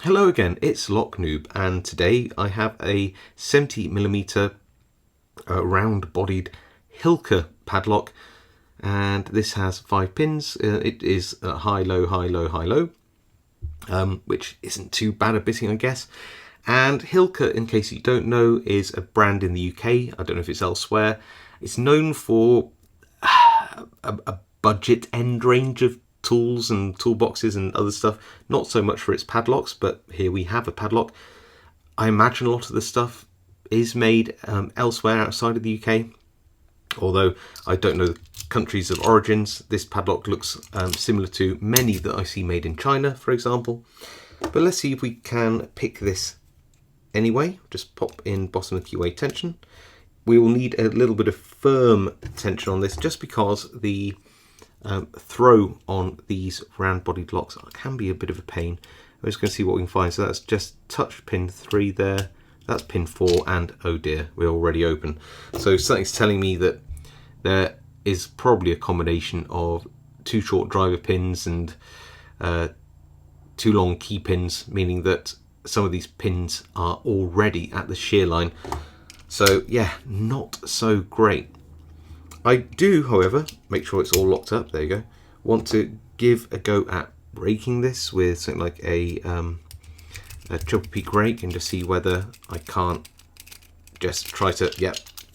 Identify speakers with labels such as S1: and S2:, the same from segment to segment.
S1: Hello again, it's Noob, and today I have a 70mm round-bodied Hilka padlock, and this has 5 pins. It is high, low, high, low, high, low, which isn't too bad a bitting, I guess. And Hilka, in case you don't know, is a brand in the UK. I don't know if it's elsewhere. It's known for a budget end range of tools and toolboxes and other stuff, not so much for its padlocks, but here we have a padlock. I imagine a lot of the stuff is made elsewhere outside of the UK, although I don't know the countries of origins. This padlock looks similar to many that I see made in China, for example. But let's see if we can pick this anyway. Just pop in bottom of QA tension. We will need a little bit of firm tension on this, just because the throw on these round-bodied locks can be a bit of a pain. I'm just going to see what we can find. So that's just touch pin 3 there. That's pin 4, and oh dear, we're already open. So something's telling me that there is probably a combination of 2 short driver pins and 2 long key pins, meaning that some of these pins are already at the shear line. So yeah, not so great. I do, however, make sure it's all locked up. There you go. Want to give a go at raking this with something like a triple peak rake, and just see whether I can't just try to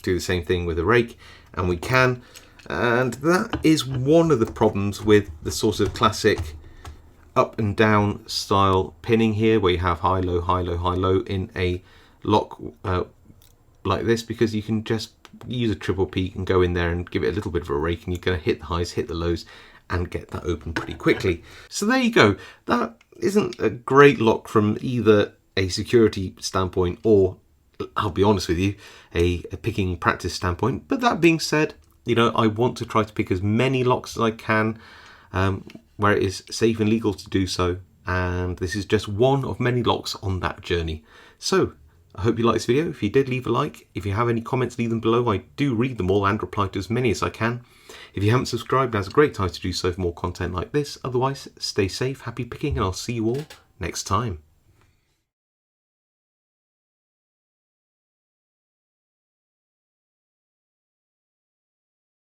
S1: do the same thing with a rake, and we can. And that is one of the problems with the sort of classic up and down style pinning here, where you have high, low, high, low, high, low in a lock like this, because you can just use a triple peak and go in there and give it a little bit of a rake, and you're going to hit the highs, hit the lows, and get that open pretty quickly. So there you go. That isn't a great lock from either a security standpoint or, I'll be honest with you, a picking practice standpoint. But that being said, you know, I want to try to pick as many locks as I can where it is safe and legal to do so, and this is just one of many locks on that journey. So I hope you liked this video. If you did, leave a like. If you have any comments, leave them below. I do read them all and reply to as many as I can. If you haven't subscribed, now's a great time to do so for more content like this. Otherwise, stay safe, happy picking, and I'll see you all next time.